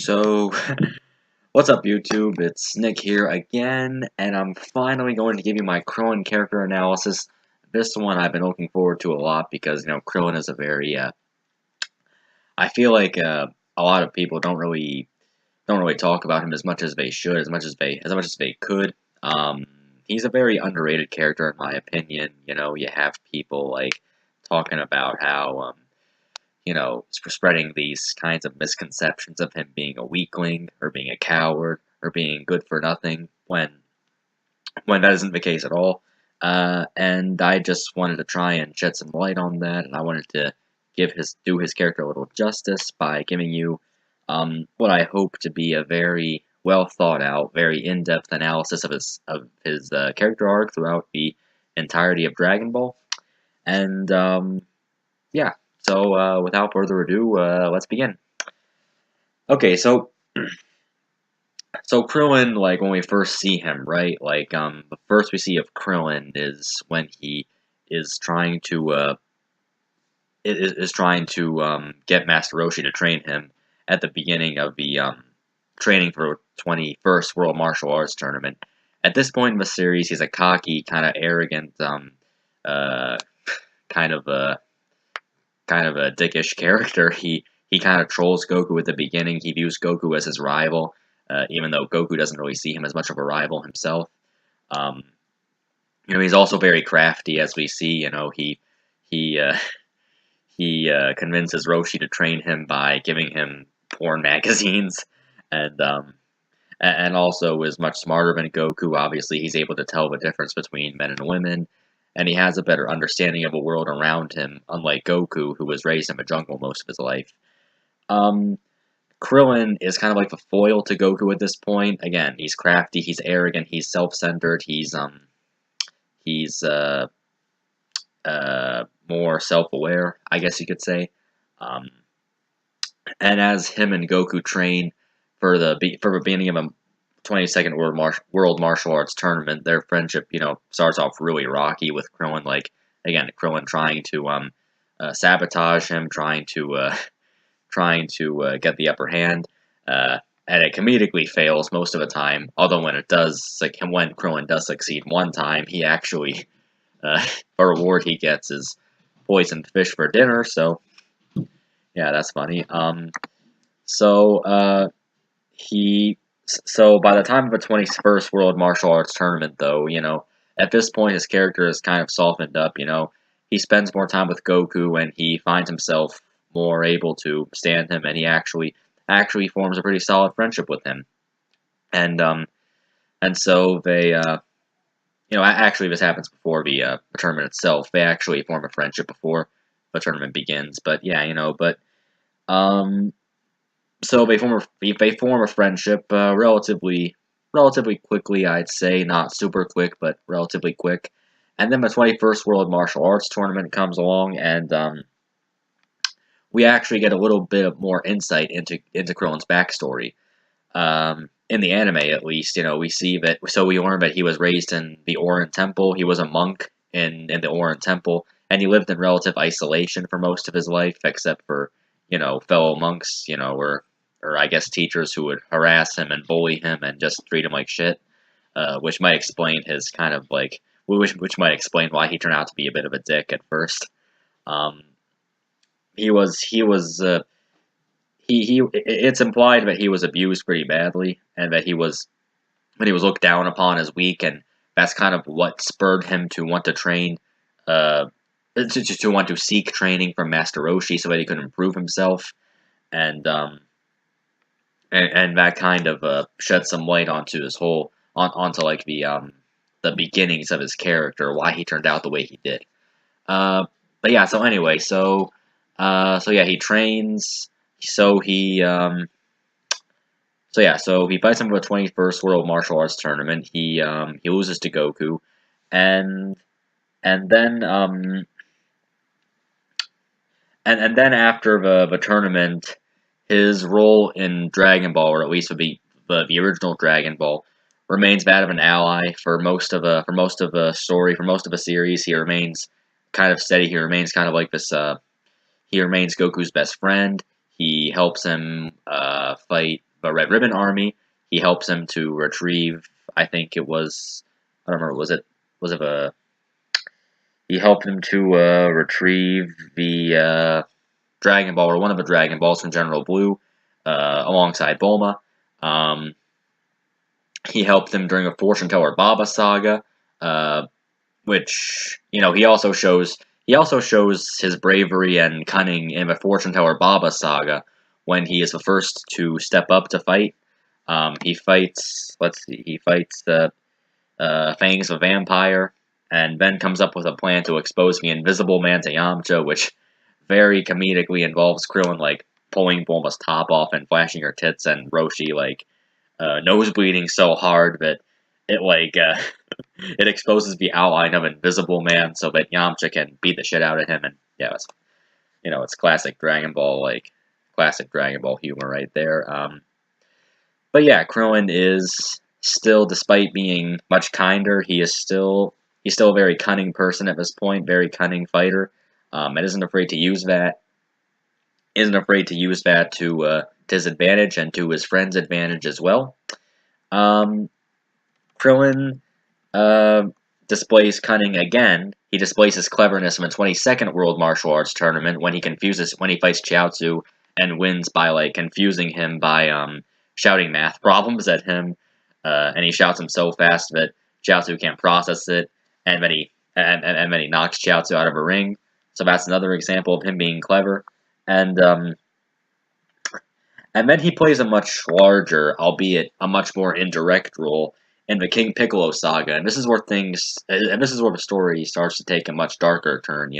So, what's up YouTube? It's Nick here again, and I'm finally going to give you my Krillin character analysis. This one I've been looking forward to a lot because, Krillin is a very, I feel like, a lot of people don't really talk about him as much as they should, as much as they could. He's a very underrated character in my opinion. You have people, like, talking about how, spreading these kinds of misconceptions of him being a weakling, or being a coward, or being good for nothing, when that isn't the case at all. And I just wanted to try and shed some light on that, and I wanted to do his character a little justice by giving you what I hope to be a very well thought out, very in-depth analysis of his character arc throughout the entirety of Dragon Ball. And yeah. So, without further ado, let's begin. Okay, so Krillin, like, when we first see him, right? Like, the first we see of Krillin is when he is trying to, get Master Roshi to train him at the beginning of the, training for 21st World Martial Arts Tournament. At this point in the series, he's a cocky, kind of arrogant, kind of a dickish character. He kind of trolls Goku at the beginning. He views Goku as his rival, even though Goku doesn't really see him as much of a rival himself. He's also very crafty, as we see. He convinces Roshi to train him by giving him porn magazines, and also is much smarter than Goku. Obviously, he's able to tell the difference between men and women, and he has a better understanding of the world around him, unlike Goku, who was raised in the jungle most of his life. Krillin is kind of like the foil to Goku at this point. Again, he's crafty, he's arrogant, he's self-centered, he's more self-aware, I guess you could say. And as him and Goku train for the beginning of a 22nd World Martial Arts Tournament, their friendship, starts off really rocky with Krillin, like, again, Krillin trying to, sabotage him, trying to get the upper hand, and it comedically fails most of the time, although when when Krillin does succeed one time, he actually, the reward he gets is poisoned fish for dinner, so, yeah, that's funny. So by the time of the 21st World Martial Arts Tournament, though, at this point his character is kind of softened up, he spends more time with Goku, and he finds himself more able to stand him, and he actually forms a pretty solid friendship with him. And so they, actually this happens before the tournament itself. They actually form a friendship before the tournament begins, but yeah, so they form a friendship relatively quickly, I'd say. Not super quick, but relatively quick. And then the 21st World Martial Arts Tournament comes along, and we actually get a little bit of more insight into Krillin's backstory. In the anime, at least, we see that. So we learn that he was raised in the Orin Temple. He was a monk in the Orin Temple, and he lived in relative isolation for most of his life, except for fellow monks, or I guess teachers who would harass him and bully him and just treat him like shit, which might explain his kind of like, which might explain why he turned out to be a bit of a dick at first. It's implied that he was abused pretty badly, and that he was looked down upon as weak, and that's kind of what spurred him to want to train, to want to seek training from Master Roshi so that he could improve himself, and that kind of shed some light onto onto like the beginnings of his character, why he turned out the way he did. But yeah, so anyway, so yeah, he trains. So he fights him for the 21st World Martial Arts Tournament. He loses to Goku, and then after the tournament, his role in Dragon Ball, or at least the original Dragon Ball, remains that of an ally for most of the story, for most of the series. He remains kind of steady. He remains kind of like this. He remains Goku's best friend. He helps him fight the Red Ribbon Army. He helps him to retrieve. I think it was. I don't remember. Was it a? He helped him to retrieve the Dragon Ball, or one of the Dragon Balls from General Blue, alongside Bulma. Um, he helped him during the Fortune Teller Baba saga, which he also shows his bravery and cunning in the Fortune Teller Baba saga when he is the first to step up to fight. He fights. Let's see. He fights the Fangs the Vampire, and then comes up with a plan to expose the Invisible Man to Yamcha, which very comedically involves Krillin like pulling Bulma's top off and flashing her tits, and Roshi like nose bleeding so hard that it like it exposes the outline of Invisible Man so that Yamcha can beat the shit out of him. And yeah, it's classic Dragon Ball humor right there. But yeah, Krillin is still, despite being much kinder, he's still a very cunning person at this point, very cunning fighter, and isn't afraid to use that. To his advantage and to his friend's advantage as well. Krillin displays cunning again. He displays his cleverness in the 22nd World Martial Arts Tournament when he fights Chiaotzu and wins by like confusing him by shouting math problems at him, and he shouts them so fast that Chiaotzu can't process it, and then he knocks Chiaotzu out of a ring. So that's another example of him being clever, and then he plays a much larger, albeit a much more indirect role in the King Piccolo saga, and this is where the story starts to take a much darker turn,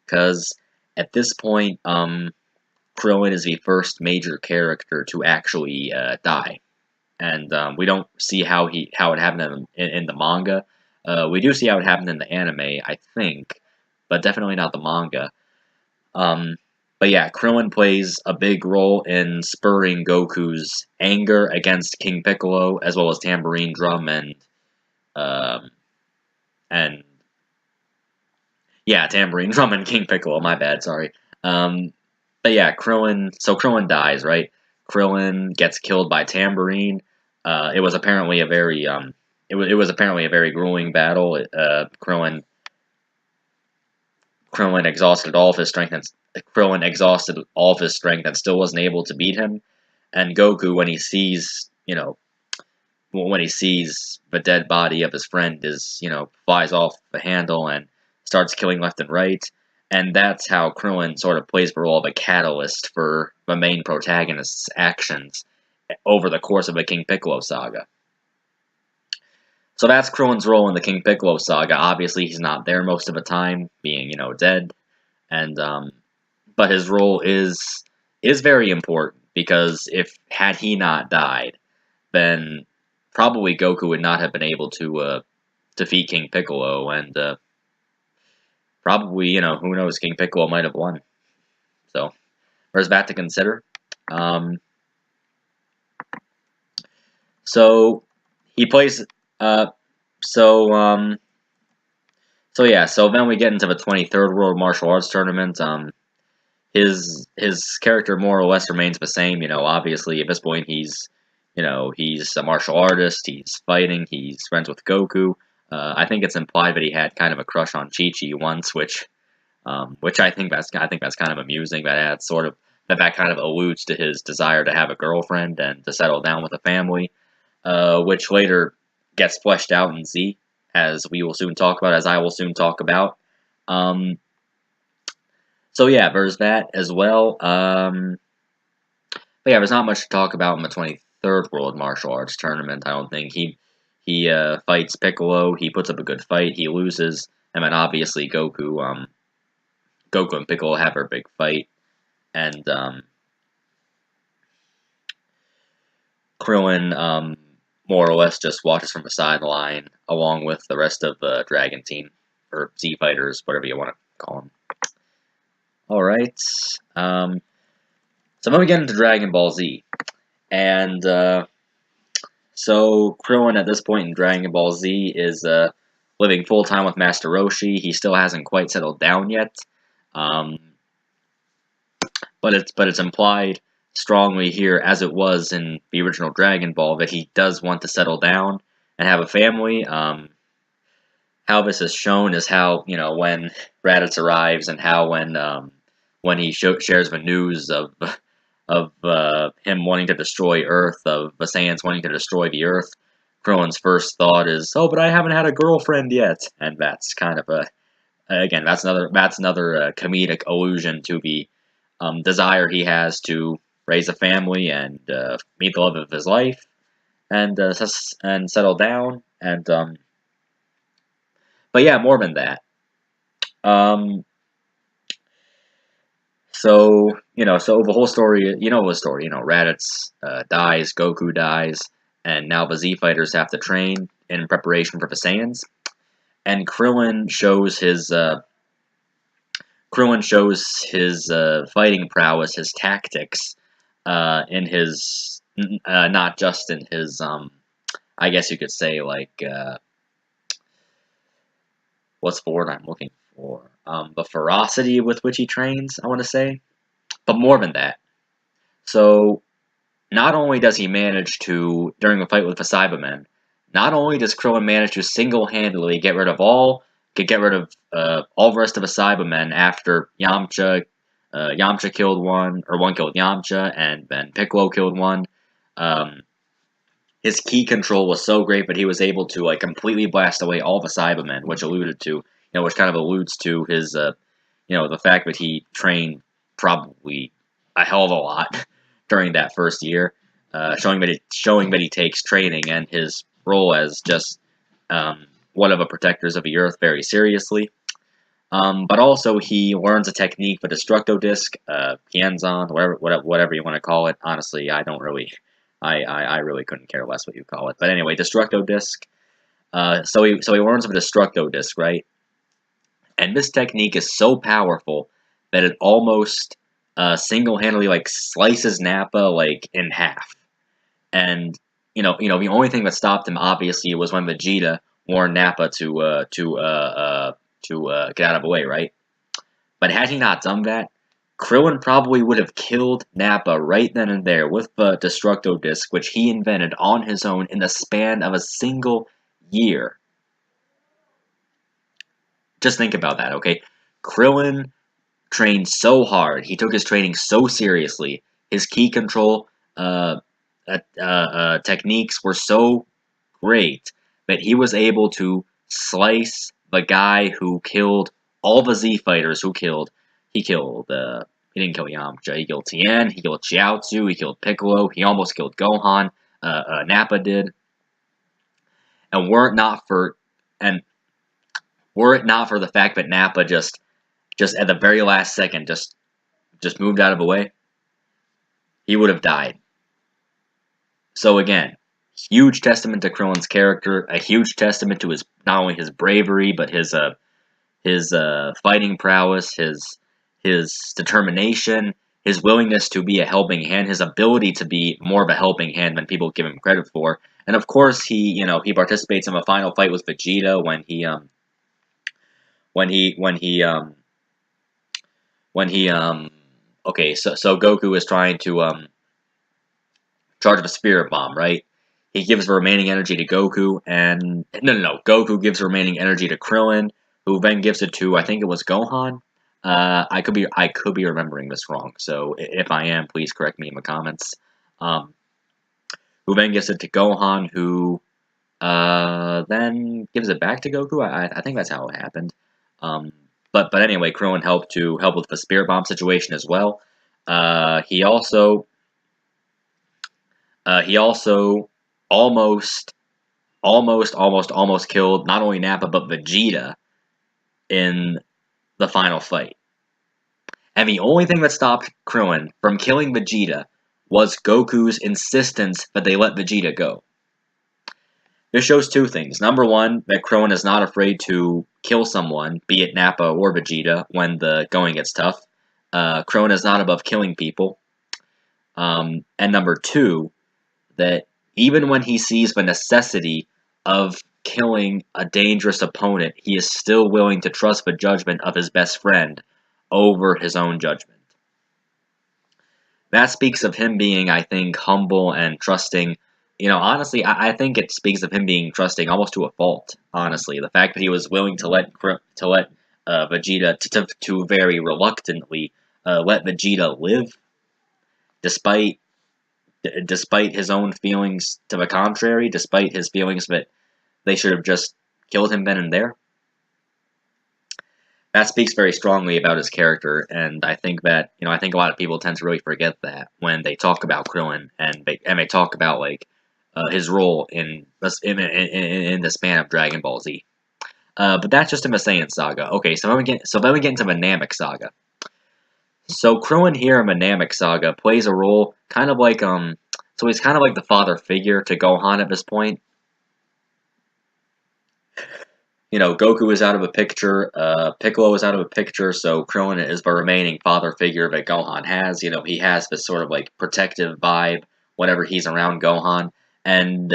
because at this point, Krillin is the first major character to actually die, and we don't see how it happened in the manga. We do see how it happened in the anime, I think, but definitely not the manga. But yeah, Krillin plays a big role in spurring Goku's anger against King Piccolo, as well as Tambourine Drum Tambourine Drum and King Piccolo. My bad, sorry. But yeah, Krillin dies, right? Krillin gets killed by Tambourine. It was apparently a very grueling battle. Krillin exhausted all of his strength and still wasn't able to beat him. And Goku, when he sees the dead body of his friend, flies off the handle and starts killing left and right. And that's how Krillin sort of plays the role of a catalyst for the main protagonist's actions over the course of the King Piccolo saga. So that's Krillin's role in the King Piccolo saga. Obviously, he's not there most of the time, being, dead. And, but his role is very important, because had he not died, then probably Goku would not have been able to, defeat King Piccolo, and, probably, who knows, King Piccolo might have won. So, there's that to consider. So, he plays, so then we get into the 23rd World Martial Arts Tournament. His character more or less remains the same. Obviously at this point he's a martial artist. He's fighting. He's friends with Goku. I think it's implied that he had kind of a crush on Chi-Chi once, which I think that's kind of amusing. That kind of alludes to his desire to have a girlfriend and to settle down with a family, which later gets fleshed out in Z, as I will soon talk about. So yeah, there's that as well. But yeah, there's not much to talk about in the 23rd World Martial Arts Tournament. I don't think he fights Piccolo. He puts up a good fight. He loses, and then obviously Goku and Piccolo have their big fight, and Krillin more or less just watches from the sideline, along with the rest of the Dragon Team, or Z Fighters, whatever you want to call them. Alright, so then we get into Dragon Ball Z, and so Krillin at this point in Dragon Ball Z is living full-time with Master Roshi. He still hasn't quite settled down yet, but it's implied strongly here, as it was in the original Dragon Ball, that he does want to settle down and have a family. How this is shown is how, when Raditz arrives, and how when he shares the news of him wanting to destroy Earth, of the Saiyans wanting to destroy the Earth, Krillin's first thought is, "Oh, but I haven't had a girlfriend yet," and that's kind of again, that's another comedic allusion to the desire he has to raise a family and meet the love of his life and settle down. And but yeah, more than that. Um, so the whole story, the story. Raditz dies, Goku dies, and now the Z fighters have to train in preparation for the Saiyans. And Krillin shows his fighting prowess, his tactics, in his not just in his I guess you could say, like, what's the word I'm looking for? The ferocity with which he trains, I want to say, but more than that. So not only does he manage to, during a fight with the Cybermen, not only does Krillin manage to single-handedly get rid of all the rest of the Cybermen after Yamcha killed one, or one killed Yamcha, and then Piccolo killed one. His ki control was so great, but he was able to like completely blast away all the Cybermen, which kind of alludes to his, the fact that he trained probably a hell of a lot during that first year, showing that he takes training and his role as just one of the protectors of the Earth very seriously. But also he learns a technique, the Destructo Disc, Kienzan, whatever you want to call it. Honestly, I don't really, I really couldn't care less what you call it. But anyway, Destructo Disc. So he learns of a Destructo Disc, right? And this technique is so powerful that it almost single-handedly like slices Nappa like in half. And the only thing that stopped him obviously was when Vegeta warned Nappa to get out of the way, right? But had he not done that, Krillin probably would have killed Nappa right then and there with the Destructo Disc, which he invented on his own in the span of a single year. Just think about that, okay? Krillin trained so hard. He took his training so seriously. His ki control techniques were so great that he was able to slice the guy who killed all the Z fighters. He didn't kill Yamcha. He killed Tien. He killed Chiaotzu. He killed Piccolo. He almost killed Gohan. Nappa did. And were it not for the fact that Nappa just at the very last second just moved out of the way, he would have died. So again, huge testament to Krillin's character, a huge testament to his not only his bravery but his fighting prowess, his determination, his willingness to be a helping hand, his ability to be more of a helping hand than people give him credit for. And of course, he participates in a final fight with Vegeta when okay, so Goku is trying to charge of a spirit bomb, right? He gives the remaining energy to Goku, and no, Goku gives the remaining energy to Krillin, who then gives it to, I think it was Gohan. I could be remembering this wrong, so if I am, please correct me in the comments. Who then gives it to Gohan, who then gives it back to Goku. I think that's how it happened. But anyway, Krillin helped with the spirit bomb situation as well. He also almost killed not only Nappa but Vegeta in the final fight. And the only thing that stopped Krillin from killing Vegeta was Goku's insistence that they let Vegeta go. This shows two things. Number one, that Krillin is not afraid to kill someone, be it Nappa or Vegeta, when the going gets tough. Krillin is not above killing people. And number two, that even when he sees the necessity of killing a dangerous opponent, he is still willing to trust the judgment of his best friend over his own judgment. that speaks of him being, I think, humble and trusting. You know, honestly, I think it speaks of him being trusting almost to a fault. Honestly, the fact that he was willing to let Vegeta to very reluctantly let Vegeta live, despite despite his own feelings to the contrary, despite his feelings that they should have just killed him then and there. That speaks very strongly about his character, and I think that, I think a lot of people tend to really forget that when they talk about Krillin, and they talk about like his role in the span of Dragon Ball Z. But that's just in the Saiyan Saga. Okay, so then we get into the Namek Saga. So Krillin here in the Namek Saga plays a role kind of like so he's kind of like the father figure to Gohan at this point. Goku is out of a picture, Piccolo is out of a picture, so Krillin is the remaining father figure that Gohan has. He has this sort of like protective vibe whenever he's around Gohan, and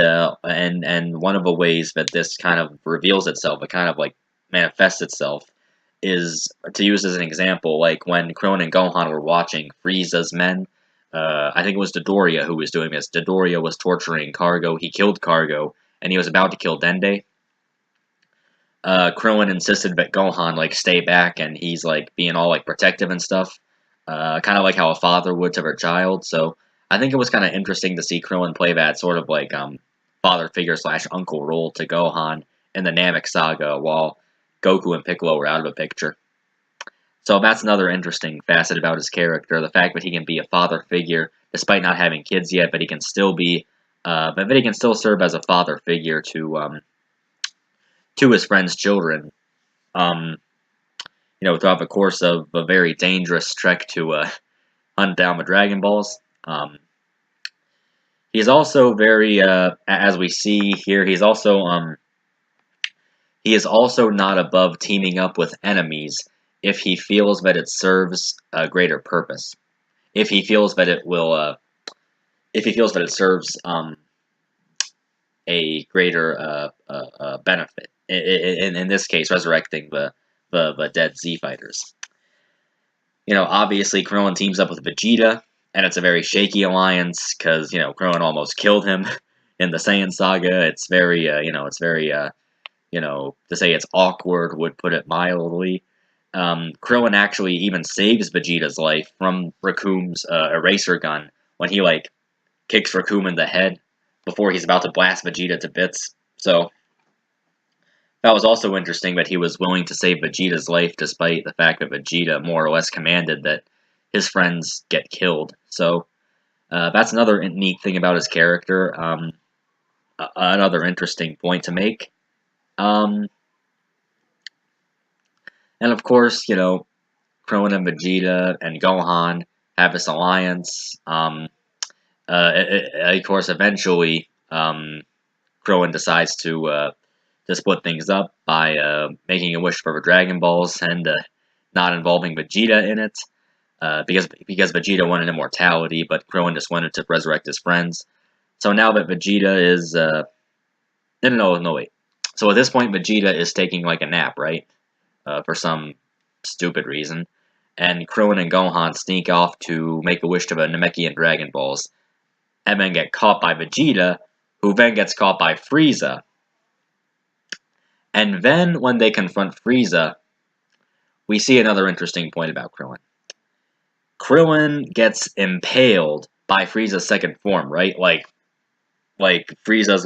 one of the ways that this kind of reveals itself, it kind of like manifests itself, is to use as an example, like when Krillin and Gohan were watching Frieza's men. I think it was Dodoria who was doing this. Dodoria was torturing Cargo. He killed Cargo, and he was about to kill Dende. Krillin insisted that Gohan like stay back, and he's like being all like protective and stuff, kind of like how a father would to their child. So I think it was kind of interesting to see Krillin play that sort of like father figure / uncle role to Gohan in the Namek Saga, while Goku and Piccolo were out of the picture. So that's another interesting facet about his character: the fact that he can be a father figure despite not having kids yet, but he can still be, but he can still serve as a father figure to his friend's children, throughout the course of a very dangerous trek to hunt down the Dragon Balls. He's also very, as we see here, he is also not above teaming up with enemies if he feels that it serves a greater purpose. If he feels that it will, if he feels that it serves a greater benefit. In this case, resurrecting the dead Z fighters. Obviously Krillin teams up with Vegeta, and it's a very shaky alliance because Krillin almost killed him in the Saiyan Saga. It's very to say it's awkward would put it mildly. Krillin actually even saves Vegeta's life from Raccoon's eraser gun when he like kicks Raccoon in the head before he's about to blast Vegeta to bits. So that was also interesting that he was willing to save Vegeta's life despite the fact that Vegeta more or less commanded that his friends get killed. So that's another neat thing about his character. Another interesting point to make. And of course, Krillin and Vegeta and Gohan have this alliance. Of course, eventually, Krillin decides to split things up by making a wish for the Dragon Balls and not involving Vegeta in it, because Vegeta wanted immortality, but Krillin just wanted to resurrect his friends. So now that Vegeta is no, wait. So at this point, Vegeta is taking like a nap, right? For some stupid reason, and Krillin and Gohan sneak off to make a wish to the Namekian Dragon Balls, and then get caught by Vegeta, who then gets caught by Frieza. And then, when they confront Frieza, we see another interesting point about Krillin. Krillin gets impaled by Frieza's second form, right? Like Frieza's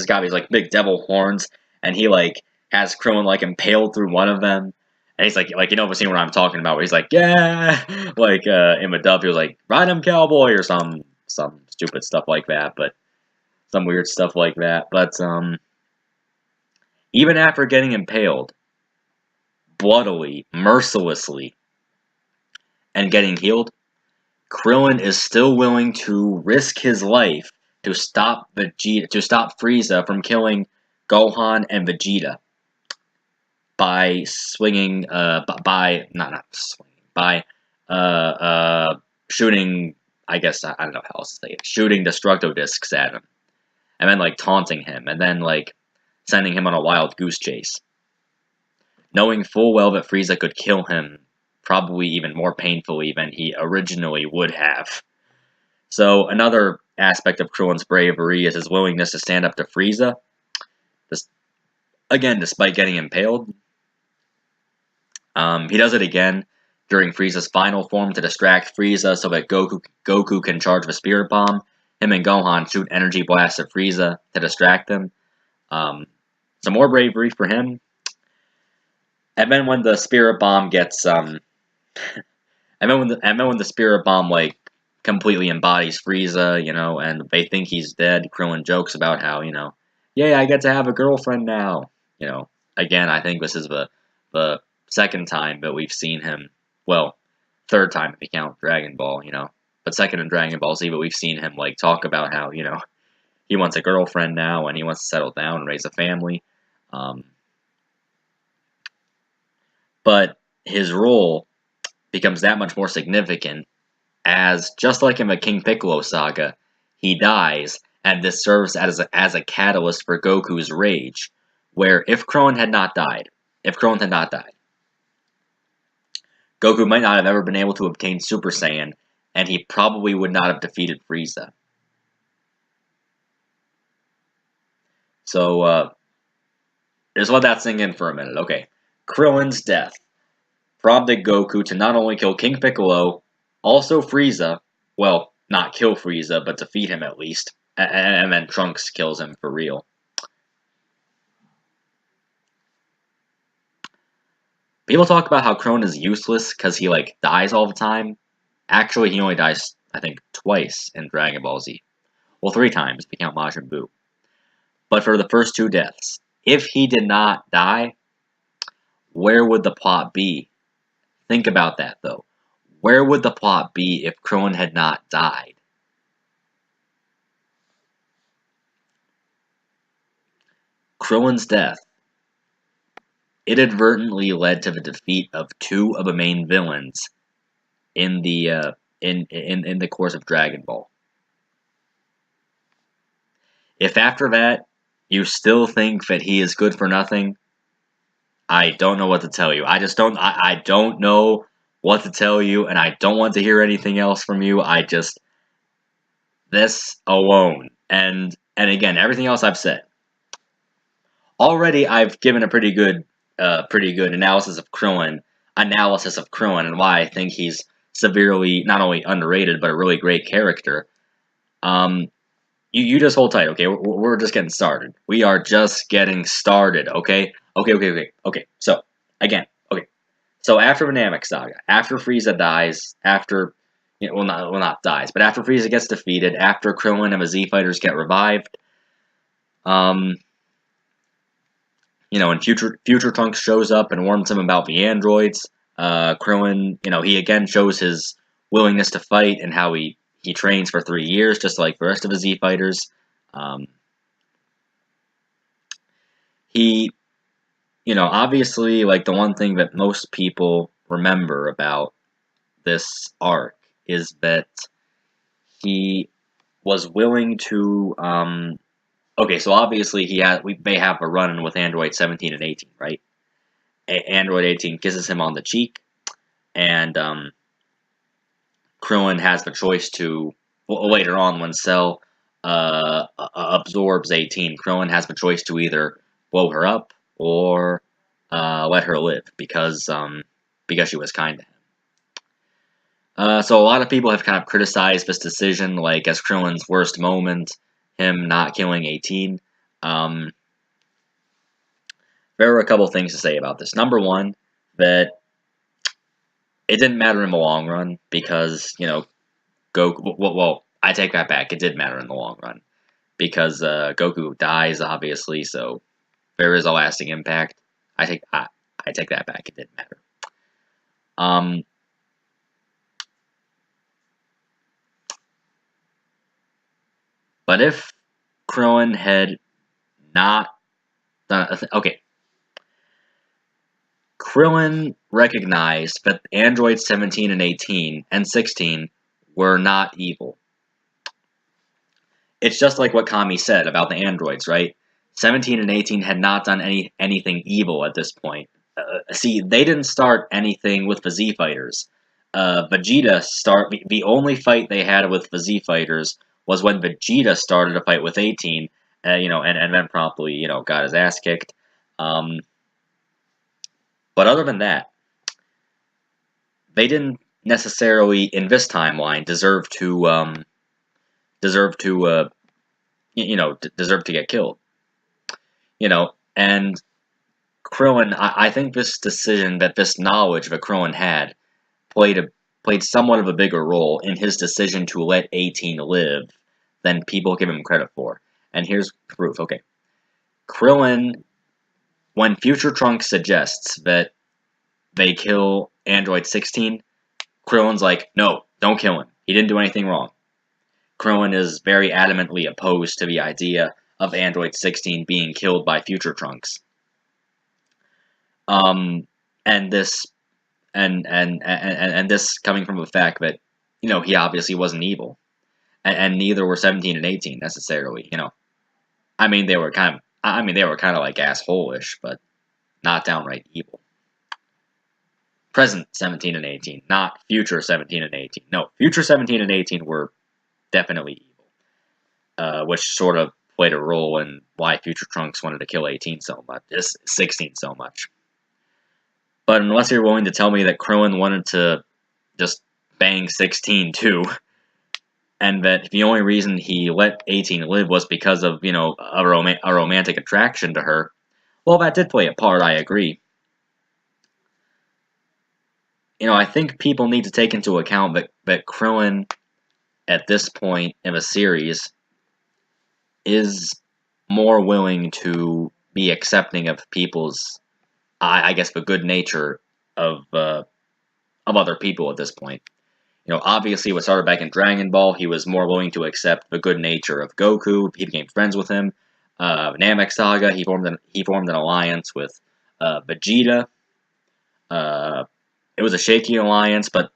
got these like big devil horns, and he like has Krillin like impaled through one of them, and he's like the scene where I'm talking about, where he's like, yeah, like in the dub he was like, ride him cowboy, or some stupid stuff like that, but some weird stuff like that. But even after getting impaled, bloodily, mercilessly, and getting healed, Krillin is still willing to risk his life to stop Frieza from killing Gohan and Vegeta by swinging, shooting. I guess I don't know how else to say it. Shooting Destructo Discs at him, and then like taunting him, and then like sending him on a wild goose chase, knowing full well that Frieza could kill him, probably even more painfully than he originally would have So another aspect of Krillin's bravery is his willingness to stand up to Frieza. This, again, despite getting impaled. He does it again during Frieza's final form to distract Frieza so that Goku can charge the Spirit Bomb. Him and Gohan shoot Energy Blast at Frieza to distract them. Some more bravery for him. And then when the Spirit Bomb gets and then when the Spirit Bomb like completely embodies Frieza, and they think he's dead, Krillin jokes about how, yeah, I get to have a girlfriend now. Again, I think this is the second time that we've seen him. Well, third time if you count Dragon Ball, but second in Dragon Ball Z, but we've seen him like talk about how, he wants a girlfriend now and he wants to settle down and raise a family. But his role becomes that much more significant as, just like in the King Piccolo saga, he dies, and this serves as a catalyst for Goku's rage, where if Krillin had not died, Goku might not have ever been able to obtain Super Saiyan, and he probably would not have defeated Frieza. So, just let that sink in for a minute. Okay, Krillin's death prompted Goku to not only kill King Piccolo, also Frieza. Well, not kill Frieza, but defeat him at least. And then Trunks kills him for real. People talk about how Krillin is useless because he, dies all the time. Actually, he only dies, I think, twice in Dragon Ball Z. Well, 3 times, if you count Majin Buu. But for the first 2 deaths, if he did not die, where would the plot be? Think about that, though. Where would the plot be if Krillin had not died? Krillin's death inadvertently led to the defeat of 2 of the main villains in the in the course of Dragon Ball. If after that you still think that he is good for nothing, I don't know what to tell you. I don't know what to tell you, and I don't want to hear anything else from you. This alone, and again, everything else I've said. Already, I've given a pretty good analysis of Krillin, and why I think he's severely not only underrated but a really great character. You just hold tight, okay? We're just getting started. We are just getting started, okay? Okay. So again, okay. So after the Namek Saga, after Frieza dies, after not dies, but after Frieza gets defeated, after Krillin and the Z Fighters get revived, and Future Trunks shows up and warns him about the androids. Krillin, he again shows his willingness to fight and how he trains for 3 years, just like the rest of the Z Fighters. He, obviously, the one thing that most people remember about this arc is that he was willing to, okay, so obviously we may have a run-in with Android 17 and 18, right? Android 18 kisses him on the cheek, and Krillin has the choice to, later on when Cell absorbs 18, Krillin has the choice to either blow her up or let her live because she was kind to him. So a lot of people have kind of criticized this decision, as Krillin's worst moment, him not killing 18. There are a couple things to say about this. Number one, that it didn't matter in the long run because, Goku... Well, I take that back. It did matter in the long run because Goku dies, obviously, so there is a lasting impact. I take that back. It didn't matter. But if Krillin had not done... Okay. Krillin recognized that androids 17 and 18 and 16 were not evil. It's just like what Kami said about the androids, right? 17 and 18 had not done anything evil at this point. See, they didn't start anything with the Z Fighters. the only fight they had with the Z fighters was when Vegeta started a fight with 18, and then promptly, got his ass kicked. Um, but other than that, they didn't necessarily, in this timeline, deserve to get killed. And Krillin, I think this decision, that this knowledge that Krillin had, played somewhat of a bigger role in his decision to let 18 live than people give him credit for. And here's proof. Okay, Krillin, when Future Trunks suggests that they kill Android 16, Krillin's like, no, don't kill him. He didn't do anything wrong. Krillin is very adamantly opposed to the idea of Android 16 being killed by Future Trunks. And this and this coming from the fact that he obviously wasn't evil, and neither were 17 and 18 necessarily. I mean they were kind of like asshole-ish, but not downright evil. Present 17 and 18, not future 17 and 18. No, future 17 and 18 were definitely evil, which sort of played a role in why Future Trunks wanted to kill 18 so much, 16 so much. But unless you're willing to tell me that Krillin wanted to just bang 16 too, and that the only reason he let 18 live was because of, a romantic attraction to her, well, that did play a part, I agree. I think people need to take into account that Krillin, at this point in the series, is more willing to be accepting of people's, I guess, the good nature of other people at this point. Obviously, what started back in Dragon Ball, he was more willing to accept the good nature of Goku. He became friends with him. Namek Saga, he formed an alliance with Vegeta. It was a shaky alliance, but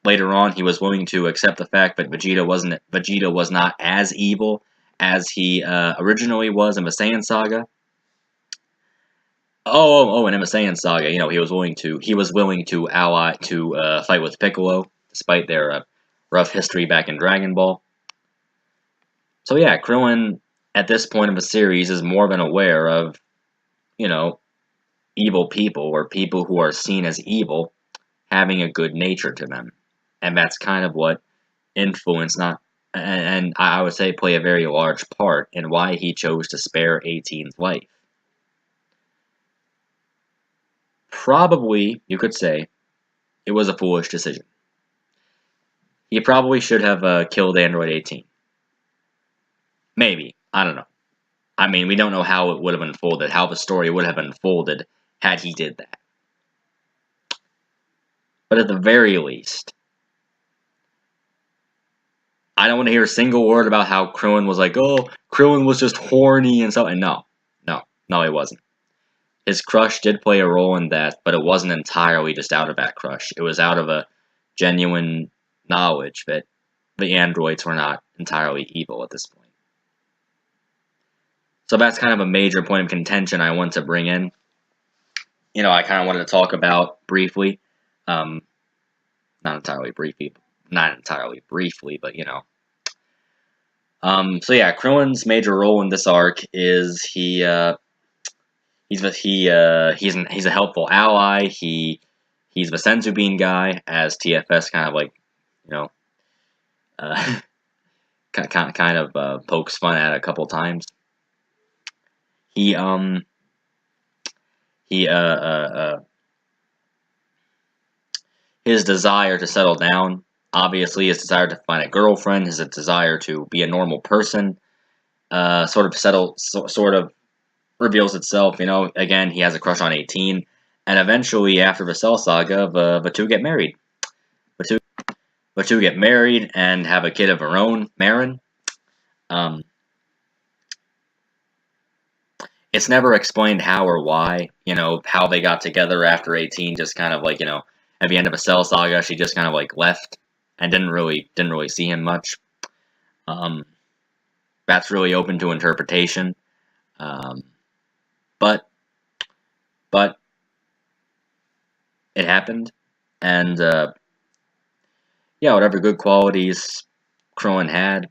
later on, he was willing to accept the fact that Vegeta was not as evil as he originally was in the Saiyan Saga. In the Saiyan Saga, he was willing to fight with Piccolo, despite their rough history back in Dragon Ball. So yeah, Krillin, at this point of the series, is more than aware of, evil people, or people who are seen as evil, having a good nature to them. And that's kind of what influenced, and I would say play a very large part in why he chose to spare 18's life. Probably, you could say, it was a foolish decision. He probably should have killed Android 18. Maybe. I don't know. I mean, we don't know how it would have unfolded, how the story would have unfolded had he did that. But at the very least, I don't want to hear a single word about how Krillin was like, oh, Krillin was just horny and so. And no, he wasn't. His crush did play a role in that, but it wasn't entirely just out of that crush. It was out of a genuine knowledge that the androids were not entirely evil at this point. So that's kind of a major point of contention I want to bring in. I kind of wanted to talk about briefly. Not entirely briefly, but So yeah, Krillin's major role in this arc is he's a helpful ally. He's the senzu bean guy, as TFS kind of like, kind of pokes fun at a couple times. His desire to settle down, obviously, his desire to find a girlfriend, his desire to be a normal person, sort of reveals itself. Again, he has a crush on 18, and eventually, after the Cell Saga, the two get married. The two get married and have a kid of their own, Marin. It's never explained how or why, how they got together after 18, just kind of like, at the end of a Cell Saga, she just kind of like left and didn't really see him much. That's really open to interpretation. But it happened, and yeah, whatever good qualities Krillin had,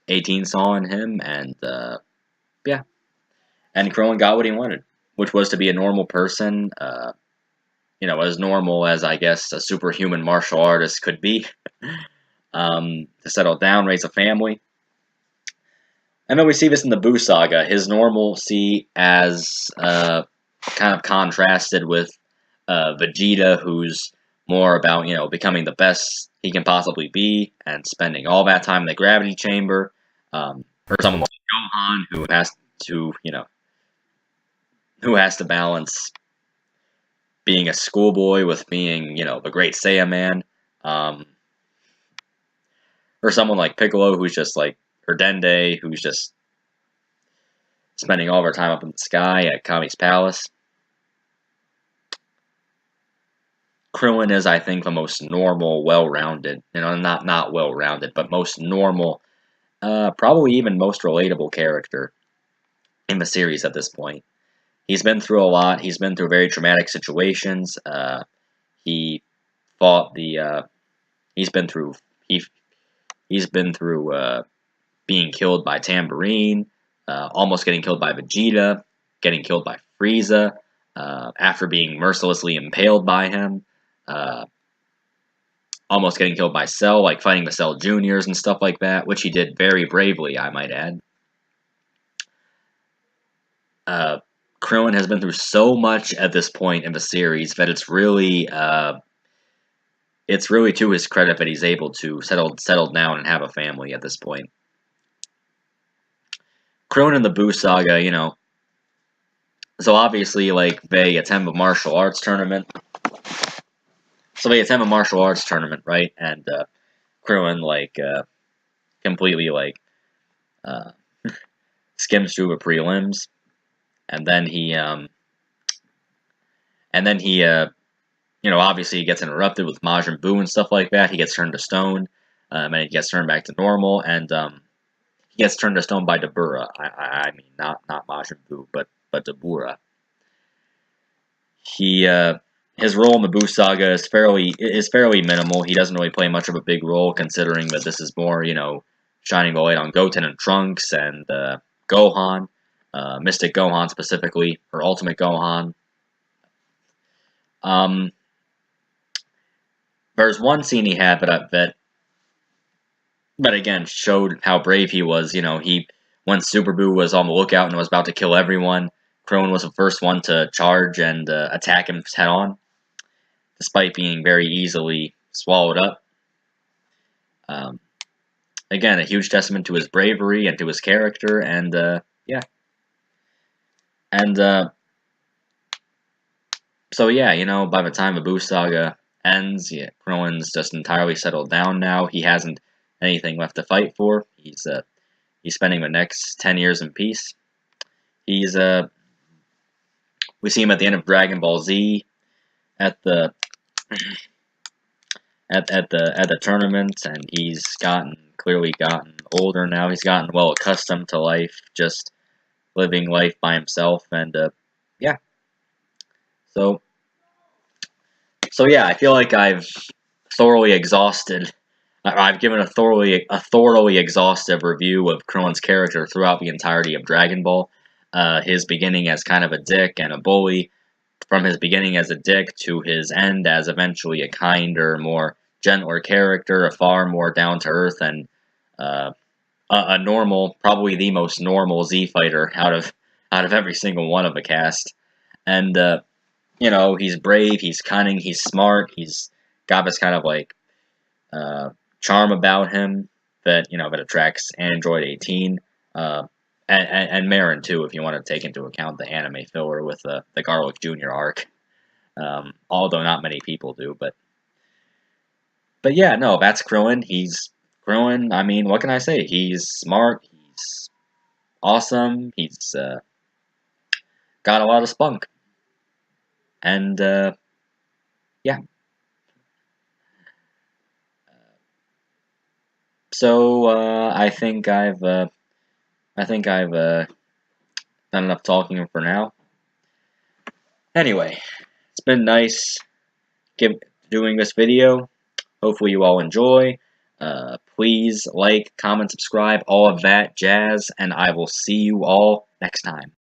18 saw in him, and yeah, and Krillin got what he wanted, which was to be a normal person, as normal as I guess a superhuman martial artist could be, to settle down, raise a family. And then we see this in the Buu saga, his normalcy as kind of contrasted with Vegeta, who's more about, becoming the best he can possibly be and spending all that time in the gravity chamber. Or someone like Gohan, who has to balance being a schoolboy with being, the great Saiyaman. Or someone like Piccolo, who's just like, or Dende, who's just spending all of our time up in the sky at Kami's palace. Krillin is, I think, the most normal, well-rounded, not well-rounded, but most normal, probably even most relatable character in the series at this point. He's been through a lot. He's been through very traumatic situations. He fought the. He's been through. He's been through being killed by Tambourine, almost getting killed by Vegeta, getting killed by Frieza, after being mercilessly impaled by him. Almost getting killed by Cell, like fighting the Cell Juniors and stuff like that, which he did very bravely, I might add. Krillin has been through so much at this point in the series that it's really to his credit that he's able to settle down and have a family at this point. Krillin in the Buu saga, so obviously, like, they attend a martial arts tournament. Right? And Krillin, like, completely, like, skims through the prelims, and then he obviously he gets interrupted with Majin Buu and stuff like that. He gets turned to stone, and he gets turned back to normal, and he gets turned to stone by Dabura. I mean, not Majin Buu, but Dabura. His role in the Buu saga is fairly minimal. He doesn't really play much of a big role, considering that this is more, shining the light on Goten and Trunks and Gohan, Mystic Gohan specifically, or Ultimate Gohan. There's one scene he had that again showed how brave he was. When Super Buu was on the lookout and was about to kill everyone, Krillin was the first one to charge and attack him head on, despite being very easily swallowed up. Again, a huge testament to his bravery and to his character, and yeah. And so yeah, by the time the Buu saga ends, Krillin's just entirely settled down now. He hasn't anything left to fight for. He's spending the next 10 years in peace. We see him at the end of Dragon Ball Z at the tournament, and he's clearly gotten older now. He's gotten well accustomed to life, just living life by himself, and yeah. So yeah, I feel like I've thoroughly exhausted. I've given a thoroughly exhaustive review of Krillin's character throughout the entirety of Dragon Ball. His beginning as kind of a dick and a bully, from his beginning as a dick to his end as eventually a kinder, more gentler character, a far more down-to-earth and a normal, probably the most normal Z fighter out of every single one of the cast. And he's brave, he's cunning, he's smart, he's got this kind of like charm about him that that attracts Android 18. And Marin too, if you want to take into account the anime filler with the Garlic Jr. arc. Although not many people do, but yeah, no, that's Krillin. He's Krillin. I mean, what can I say? He's smart. He's awesome. He's got a lot of spunk, and yeah. So I think I've done enough talking for now. Anyway, it's been nice doing this video. Hopefully you all enjoy. Please like, comment, subscribe, all of that jazz, and I will see you all next time.